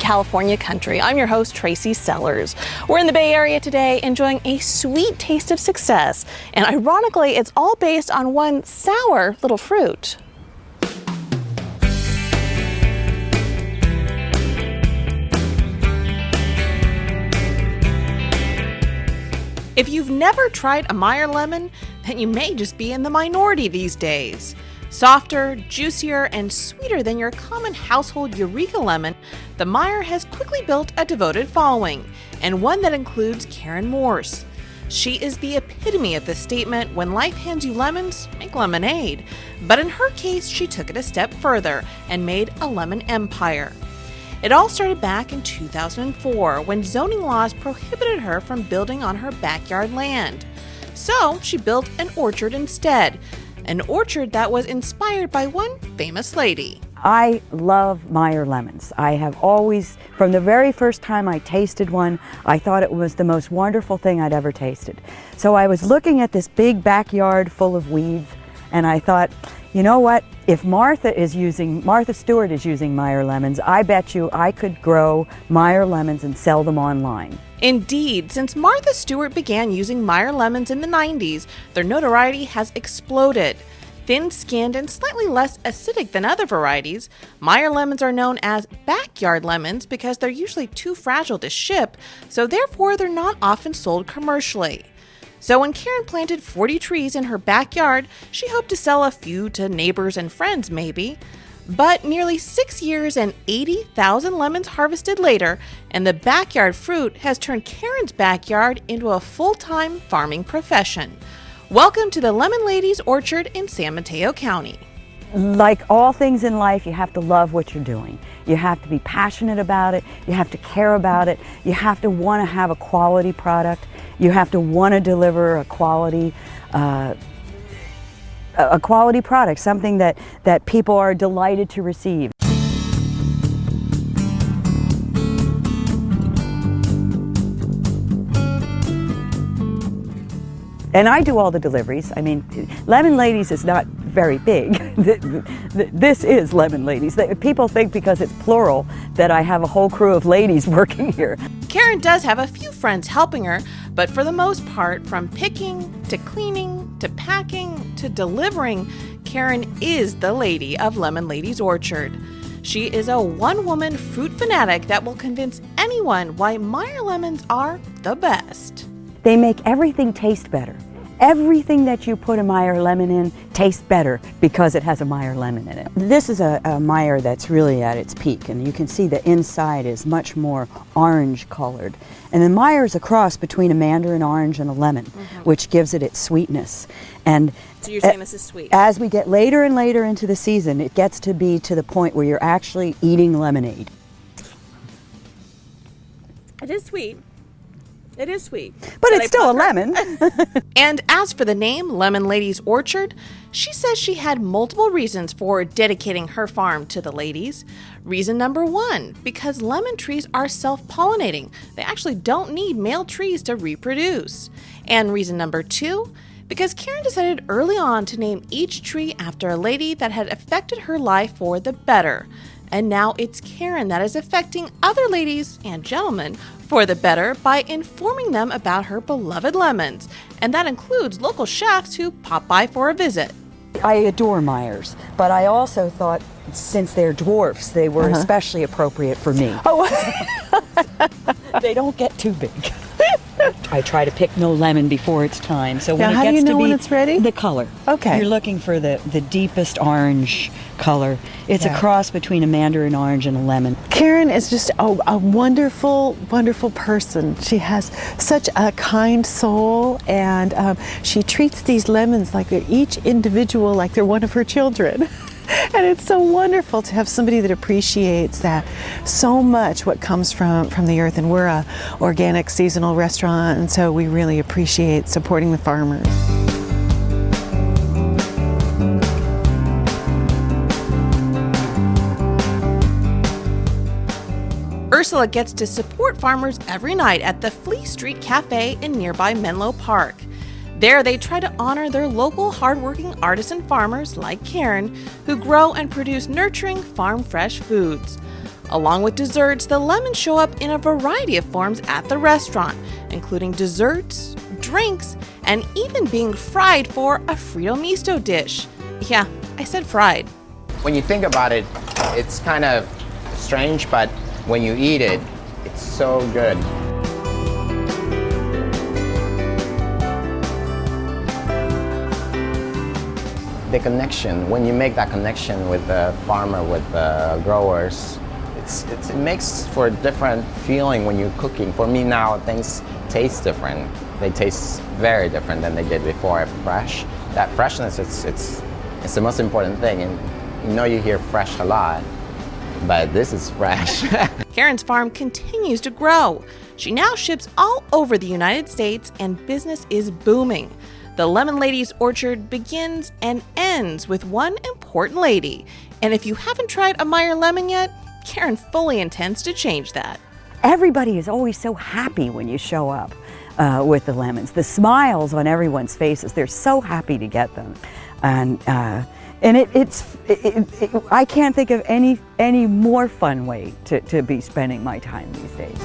California country. I'm your host, Tracy Sellers. We're in the Bay Area today enjoying a sweet taste of success. And ironically, it's all based on one sour little fruit. If you've never tried a Meyer lemon, then you may just be in the minority these days. Softer, juicier, and sweeter than your common household Eureka lemon, the Meyer has quickly built a devoted following, and one that includes Karen Morse. She is the epitome of the statement, when life hands you lemons, make lemonade. But in her case, she took it a step further and made a lemon empire. It all started back in 2004 when zoning laws prohibited her from building on her backyard land. So she built an orchard instead, an orchard that was inspired by one famous lady. I love Meyer lemons. I have always, from the very first time I tasted one, I thought it was the most wonderful thing I'd ever tasted. So I was looking at this big backyard full of weeds, and I thought, you know what? If Martha Stewart is using Meyer lemons, I bet you I could grow Meyer lemons and sell them online. Indeed, since Martha Stewart began using Meyer lemons in the 90s, their notoriety has exploded. Thin-skinned and slightly less acidic than other varieties, Meyer lemons are known as backyard lemons because they're usually too fragile to ship, so therefore they're not often sold commercially. So when Karen planted 40 trees in her backyard, she hoped to sell a few to neighbors and friends maybe. But nearly 6 years and 80,000 lemons harvested later, and the backyard fruit has turned Karen's backyard into a full-time farming profession. Welcome to the Lemon Lady's Orchard in San Mateo County. Like all things in life, you have to love what you're doing. You have to be passionate about it. You have to care about it. You have to want to have a quality product. You have to want to deliver a quality product, something that people are delighted to receive. And I do all the deliveries. I mean, Lemon Ladies is not very big. This is Lemon Ladies. People think because it's plural that I have a whole crew of ladies working here. Karen does have a few friends helping her, but for the most part, from picking to cleaning to packing to delivering, Karen is the lady of Lemon Lady's Orchard. She is a one-woman fruit fanatic that will convince anyone why Meyer lemons are the best. They make everything taste better. Everything that you put a Meyer lemon in tastes better because it has a Meyer lemon in it. This is a Meyer that's really at its peak, and you can see the inside is much more orange colored. And the Meyer is a cross between a mandarin orange and a lemon, which gives it its sweetness. And so you're saying this is sweet? As we get later and later into the season, it gets to be to the point where you're actually eating lemonade. It is sweet. It is sweet. But it's still a lemon. And as for the name, Lemon Lady's Orchard, she says she had multiple reasons for dedicating her farm to the ladies. Reason number one, because lemon trees are self-pollinating. They actually don't need male trees to reproduce. And reason number two, because Karen decided early on to name each tree after a lady that had affected her life for the better. And now it's Karen that is affecting other ladies and gentlemen for the better by informing them about her beloved lemons. And that includes local chefs who pop by for a visit. I adore Meyers, but I also thought since they're dwarfs, they were especially appropriate for me. Oh. They don't get too big. I try to pick no lemon before it's time. So when now, it how gets do you know to be when it's ready? The color. Okay. You're looking for the deepest orange color. It's a cross between a mandarin orange and a lemon. Karen is just a wonderful, wonderful person. She has such a kind soul, and she treats these lemons like they're each individual, like they're one of her children. And it's so wonderful to have somebody that appreciates that so much, what comes from the earth. And we're a organic seasonal restaurant, and so we really appreciate supporting the farmers. Ursula gets to support farmers every night at the Flea Street Cafe in nearby Menlo Park. There, they try to honor their local hardworking artisan farmers like Karen, who grow and produce nurturing farm-fresh foods. Along with desserts, the lemons show up in a variety of forms at the restaurant, including desserts, drinks, and even being fried for a Frito misto dish. Yeah, I said fried. When you think about it, it's kind of strange, but when you eat it, it's so good. The connection, when you make that connection with the farmer, with the growers, it makes for a different feeling when you're cooking. For me now, things taste different. They taste very different than they did before. Fresh. That freshness, it's the most important thing. And you know you hear fresh a lot, but this is fresh. Karen's farm continues to grow. She now ships all over the United States and business is booming. The Lemon Lady's orchard begins and ends with one important lady. And if you haven't tried a Meyer lemon yet, Karen fully intends to change that. Everybody is always so happy when you show up with the lemons. The smiles on everyone's faces, they're so happy to get them. And I can't think of any more fun way to be spending my time these days.